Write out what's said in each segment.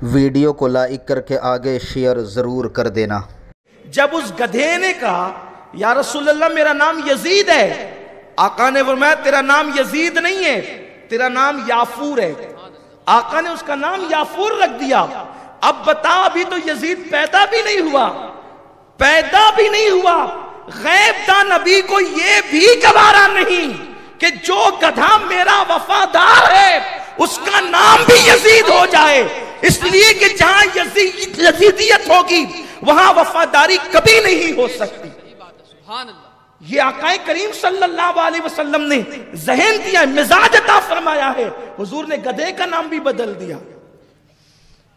Video کو like کر کے آگے شیئر ضرور کر دینا۔ جب اس گدھے نے کہا یا رسول اللہ میرا نام یزید ہے، آقا نے فرمایا تیرا نام یزید نہیں ہے، تیرا نام یافور ہے۔ آقا نے اس کا نام یافور رکھ دیا۔ اب بتا، ابھی تو یزید پیدا بھی نہیں ہوا، غیب دان نبی کو یہ بھی گوارا نہیں کہ جو گدھا میرا وفادار ہے اس کا نام بھی یزید ہو جائے، اس لیے کہ جہاں یزیدیت ہوگی وہاں وفاداری کبھی نہیں ہو سکتی۔ یہ آقا کریم صلی اللہ علیہ وسلم نے ذہن دیا، مزاج عطا فرمایا ہے، حضور نے گدھے کا نام بھی بدل دیا۔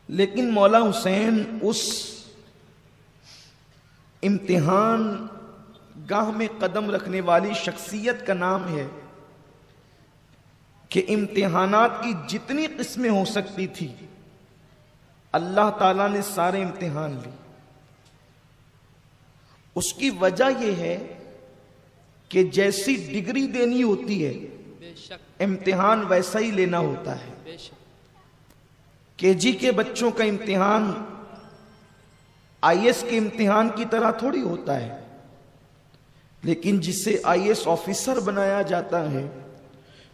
لیکن مولا حسین اس امتحان گاہ میں قدم رکھنے والی شخصیت کا نام ہے کہ امتحانات کی جتنی قسمیں ہو سکتی تھی اللہ تعالیٰ نے سارے امتحان لی۔ اس کی وجہ یہ ہے کہ جیسی ڈگری دینی ہوتی ہے امتحان ویسا ہی لینا ہوتا ہے۔ کے جی کے بچوں کا امتحان آئی ایس کے امتحان کی طرح تھوڑی ہوتا ہے، لیکن جسے آئی ایس آفیسر بنایا جاتا ہے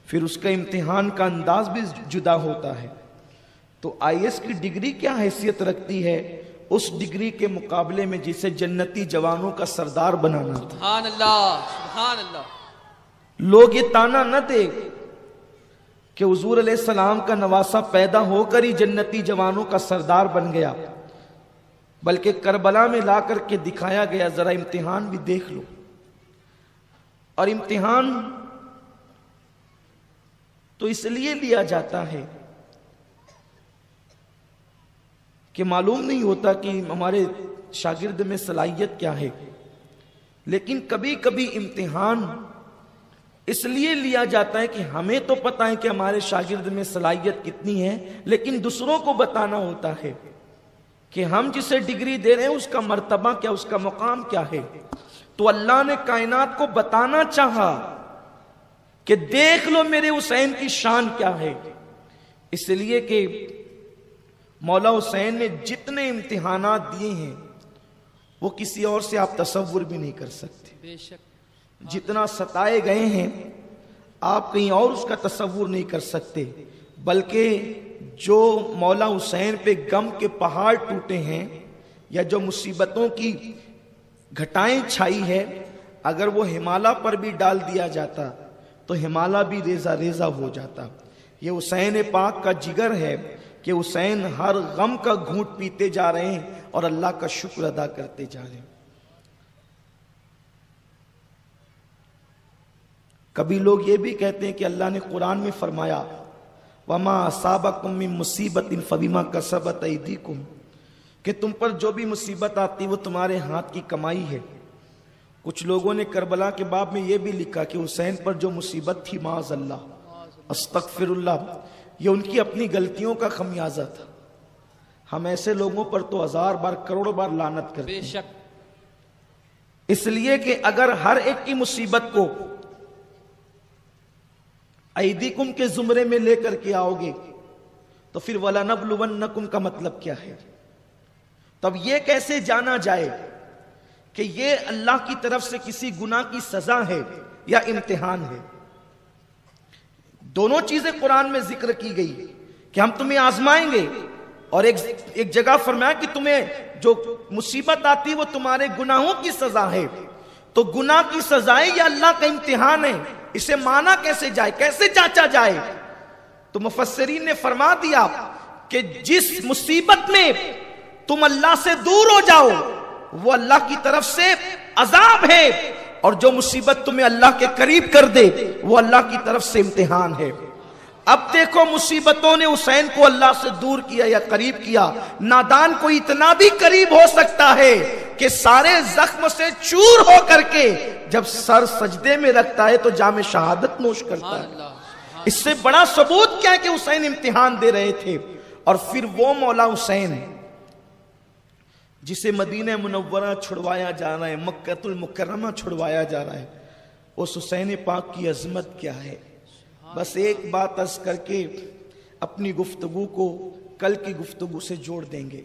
پھر اس کا امتحان کا انداز بھی جدا ہوتا ہے۔ تو آئی ایس کی ڈگری کیا حیثیت رکھتی ہے اس ڈگری کے مقابلے میں جسے جنتی جوانوں کا سردار بنانا تھا۔ سبحان اللہ، سبحان اللہ۔ لوگ یہ تانا نہ دے کہ حضور علیہ السلام کا نواسہ پیدا ہو کر ہی جنتی جوانوں کا سردار بن گیا، بلکہ کربلا میں لا کر کے دکھایا گیا، ذرا امتحان بھی دیکھ لو۔ اور امتحان تو اس لیے لیا جاتا ہے کہ معلوم نہیں ہوتا کہ ہمارے شاگرد میں صلاحیت کیا ہے، لیکن کبھی کبھی امتحان اس لیے لیا جاتا ہے کہ ہمیں تو پتہ ہے کہ ہمارے شاگرد میں صلاحیت کتنی ہے، لیکن دوسروں کو بتانا ہوتا ہے کہ ہم جسے ڈگری دے رہے ہیں اس کا مرتبہ کیا، اس کا مقام کیا ہے۔ تو اللہ نے کائنات کو بتانا چاہا کہ دیکھ لو میرے حسین کی شان کیا ہے، اس لیے کہ مولا حسین نے جتنے امتحانات دیے ہیں وہ کسی اور سے آپ تصور بھی نہیں کر سکتے۔ بے شک جتنا ستائے گئے ہیں آپ کہیں اور اس کا تصور نہیں کر سکتے، بلکہ جو مولا حسین پہ غم کے پہاڑ ٹوٹے ہیں یا جو مصیبتوں کی گھٹائیں چھائی ہے، اگر وہ ہمالیہ پر بھی ڈال دیا جاتا تو ہمالیہ بھی ریزہ ریزہ ہو جاتا۔ یہ حسین پاک کا جگر ہے کہ حسین ہر غم کا گھونٹ پیتے جا رہے ہیں اور اللہ کا شکر ادا کرتے جا رہے ہیں۔ کبھی لوگ یہ بھی کہتے ہیں کہ اللہ نے قرآن میں فرمایا وَمَا أَصَابَكُم مِّن مُّصِيبَةٍ فَبِمَا كَسَبَتْ أَيْدِيكُمْ، کہ تم پر جو بھی مصیبت آتی وہ تمہارے ہاتھ کی کمائی ہے۔ کچھ لوگوں نے کربلا کے باب میں یہ بھی لکھا کہ حسین پر جو مصیبت تھی معاذ اللہ استغفر اللہ، یہ ان کی اپنی غلطیوں کا خمیازہ تھا۔ ہم ایسے لوگوں پر تو ہزار بار کروڑ بار لعنت کرتے بے ہیں، شک اس لیے کہ اگر ہر ایک کی مصیبت کو ایدیکم کے زمرے میں لے کر کے آؤ گے تو پھر وَلَنَبْلُوَنَّكُمْ کا مطلب کیا ہے؟ تب یہ کیسے جانا جائے کہ یہ اللہ کی طرف سے کسی گناہ کی سزا ہے یا امتحان ہے؟ دونوں چیزیں قرآن میں ذکر کی گئی کہ ہم تمہیں آزمائیں گے، اور ایک جگہ فرمایا کہ تمہیں جو مصیبت آتی وہ تمہارے گناہوں کی سزا ہے۔ تو گناہ کی سزائے یا اللہ کا امتحان ہے، اسے مانا کیسے جائے، کیسے جانچا جائے؟ تو مفسرین نے فرما دیا کہ جس مصیبت میں تم اللہ سے دور ہو جاؤ وہ اللہ کی طرف سے عذاب ہے، اور جو مصیبت تمہیں اللہ کے قریب کر دے وہ اللہ کی طرف سے امتحان ہے۔ اب دیکھو مصیبتوں نے حسین کو اللہ سے دور کیا یا قریب کیا۔ نادان کو اتنا بھی قریب ہو سکتا ہے کہ سارے زخم سے چور ہو کر کے جب سر سجدے میں رکھتا ہے تو جام شہادت نوش کرتا ہے۔ اس سے بڑا ثبوت کیا ہے کہ حسین امتحان دے رہے تھے۔ اور پھر وہ مولا حسین جسے مدینہ منورہ چھڑوایا جا رہا ہے، مکہ المکرمہ چھڑوایا جا رہا ہے، اس حسین پاک کی عظمت کیا ہے۔ بس ایک بات عرض کر کے اپنی گفتگو کو کل کی گفتگو سے جوڑ دیں گے۔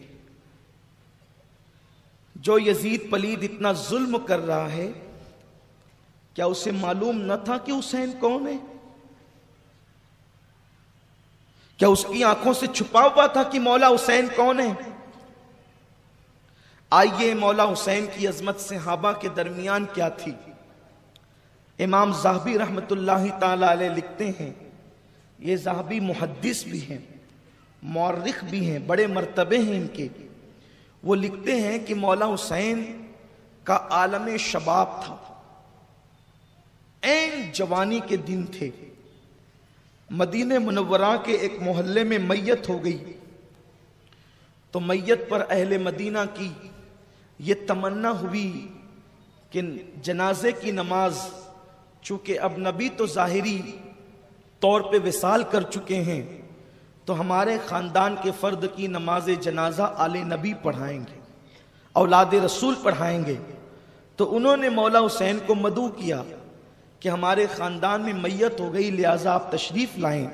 جو یزید پلید اتنا ظلم کر رہا ہے، کیا اسے معلوم نہ تھا کہ حسین کون ہے؟ کیا اس کی آنکھوں سے چھپا ہوا تھا کہ مولا حسین کون ہے؟ آئیے مولا حسین کی عظمت صحابہ کے درمیان کیا تھی۔ امام ذہبی رحمت اللہ تعالی علیہ لکھتے ہیں، یہ ذہبی محدث بھی ہیں، مورخ بھی ہیں، بڑے مرتبے ہیں ان کے۔ وہ لکھتے ہیں کہ مولا حسین کا عالم شباب تھا، عین جوانی کے دن تھے۔ مدینہ منورہ کے ایک محلے میں میت ہو گئی تو میت پر اہل مدینہ کی یہ تمنا ہوئی کہ جنازے کی نماز، چونکہ اب نبی تو ظاہری طور پہ وصال کر چکے ہیں، تو ہمارے خاندان کے فرد کی نماز جنازہ آل نبی پڑھائیں گے، اولاد رسول پڑھائیں گے۔ تو انہوں نے مولا حسین کو مدعو کیا کہ ہمارے خاندان میں میت ہو گئی، لہٰذا آپ تشریف لائیں،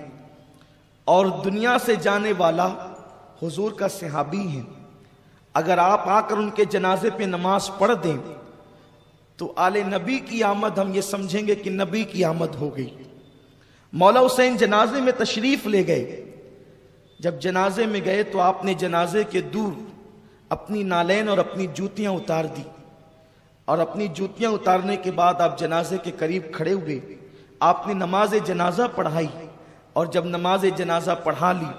اور دنیا سے جانے والا حضور کا صحابی ہیں، اگر آپ آ کر ان کے جنازے پہ نماز پڑھ دیں تو آل نبی کی آمد ہم یہ سمجھیں گے کہ نبی کی آمد ہو گئی۔ مولا حسین جنازے میں تشریف لے گئے۔ جب جنازے میں گئے تو آپ نے جنازے کے دور اپنی نالین اور اپنی جوتیاں اتار دی، اور اپنی جوتیاں اتارنے کے بعد آپ جنازے کے قریب کھڑے ہوئے، آپ نے نماز جنازہ پڑھائی، اور جب نماز جنازہ پڑھا لی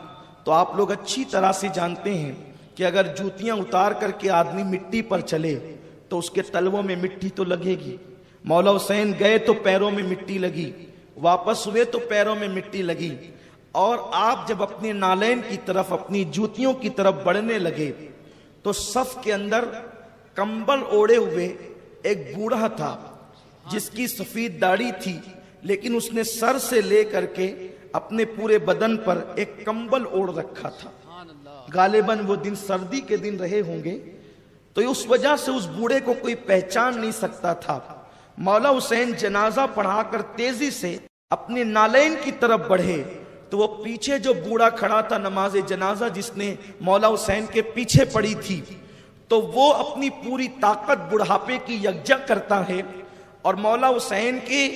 تو آپ لوگ اچھی طرح سے جانتے ہیں کہ اگر جوتیاں اتار کر کے آدمی مٹی پر چلے تو اس کے تلووں میں مٹی تو لگے گی۔ مولا حسین گئے تو پیروں میں مٹی لگی، واپس ہوئے تو پیروں میں مٹی لگی، اور آپ جب اپنے نالین کی طرف، اپنی جوتیوں کی طرف بڑھنے لگے تو صف کے اندر کمبل اوڑے ہوئے ایک بوڑھا تھا جس کی سفید داڑھی تھی، لیکن اس نے سر سے لے کر کے اپنے پورے بدن پر ایک کمبل اوڑھ رکھا تھا۔ غالباً وہ دن سردی کے دن رہے ہوں گے، تو اس وجہ سے اس بوڑھے کو کوئی پہچان نہیں سکتا تھا۔ مولا حسین جنازہ پڑھا کر تیزی سے اپنے نالین کی طرف بڑھے تو وہ پیچھے جو بوڑھا کھڑا تھا نماز جنازہ، جس نے مولا حسین کے پیچھے پڑی تھی، تو وہ اپنی پوری طاقت بڑھاپے کی یکجا کرتا ہے اور مولا حسین کے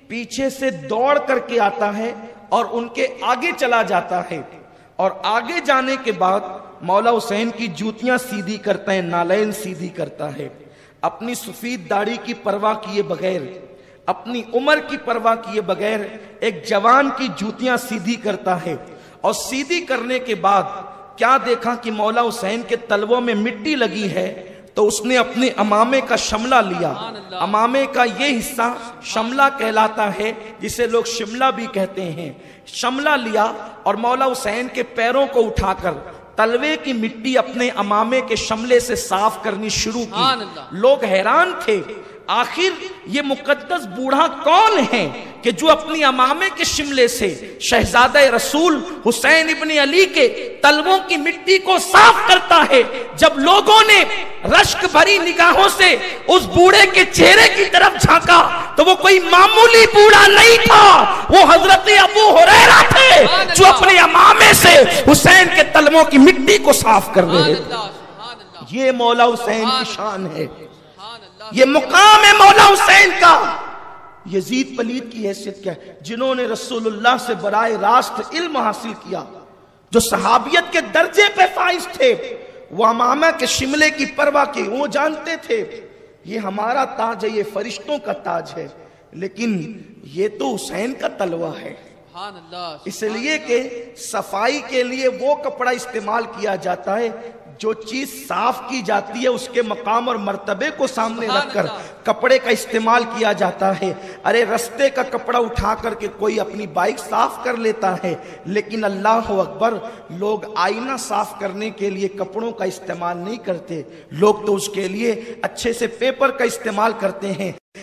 پیچھے سے دوڑ کر کے آتا ہے اور ان کے آگے چلا جاتا ہے، اور آگے جانے کے بعد مولا حسین کی جوتیاں سیدھی کرتا ہے، نالین سیدھی کرتا ہے، اپنی سفید داڑھی کی پرواہ کیے بغیر، اپنی عمر کی پرواہ کیے بغیر ایک جوان کی جوتیاں سیدھی کرتا ہے، اور سیدھی کرنے کے بعد کیا دیکھا کہ مولا حسین کے تلووں میں مٹی لگی ہے، تو اس نے اپنے امامے کا شملہ لیا۔ امامے کا یہ حصہ شملہ کہلاتا ہے، جسے لوگ شملہ بھی کہتے ہیں۔ شملہ لیا اور مولا حسین کے پیروں کو اٹھا کر تلوے کی مٹی اپنے امامے کے شملے سے صاف کرنی شروع کی۔ لوگ حیران تھے، آخر یہ مقدس بوڑھا کون ہے کہ جو اپنی امامے کے شملے سے شہزادہ رسول حسین ابن علی کے تلووں کی مٹی کو صاف کرتا ہے۔ جب لوگوں نے رشک بھری نگاہوں سے اس بوڑھے کے چہرے کی طرف جھانکا تو وہ کوئی معمولی بوڑھا نہیں تھا، وہ حضرت ابو ہریرہ تھے جو اپنے امامے سے حسین کے تلووں کی مٹی کو صاف کر رہے تھے۔ یہ مولا حسین کی شان ہے، یہ مقام ہے مولا حسین کا۔ یزید پلید کی حیثیت کیا ہے؟ جنہوں نے رسول اللہ سے براہ راست علم حاصل کیا، جو صحابیت کے درجے پہ فائز تھے، وہ امامہ کے شملے کی پرواہ کی، وہ جانتے تھے یہ ہمارا تاج ہے، یہ فرشتوں کا تاج ہے، لیکن یہ تو حسین کا تلوہ ہے۔ اس لیے کہ صفائی کے لیے وہ کپڑا استعمال کیا جاتا ہے جو چیز صاف کی جاتی ہے، اس کے مقام اور مرتبے کو سامنے رکھ کر کپڑے کا استعمال کیا جاتا ہے۔ ارے رستے کا کپڑا اٹھا کر کے کوئی اپنی بائک صاف کر لیتا ہے، لیکن اللہ اکبر، لوگ آئینہ صاف کرنے کے لیے کپڑوں کا استعمال نہیں کرتے، لوگ تو اس کے لیے اچھے سے پیپر کا استعمال کرتے ہیں۔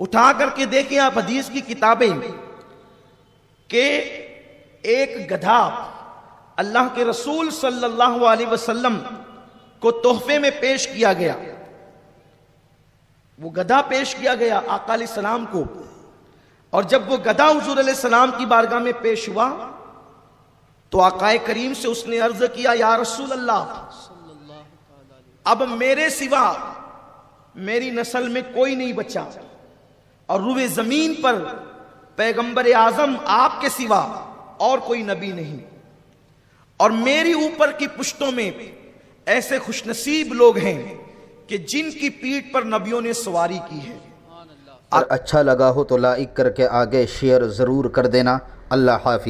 اٹھا کر کے دیکھیں آپ حدیث کی کتابیں کہ ایک گدھا اللہ کے رسول صلی اللہ علیہ وسلم کو تحفے میں پیش کیا گیا. وہ گدھا پیش کیا گیا آقا علیہ السلام کو، اور جب وہ گدھا حضور علیہ السلام کی بارگاہ میں پیش ہوا تو آقا کریم سے اس نے عرض کیا یا رسول اللہ، اب میرے سوا میری نسل میں کوئی نہیں بچا، اور روئے زمین پر پیغمبر اعظم آپ کے سوا اور کوئی نبی نہیں، اور میری اوپر کی پشتوں میں ایسے خوش نصیب لوگ ہیں کہ جن کی پیٹھ پر نبیوں نے سواری کی ہے. اور اچھا لگا ہو تو لائک کر کے آگے شیئر ضرور کر دینا. اللہ حافظ.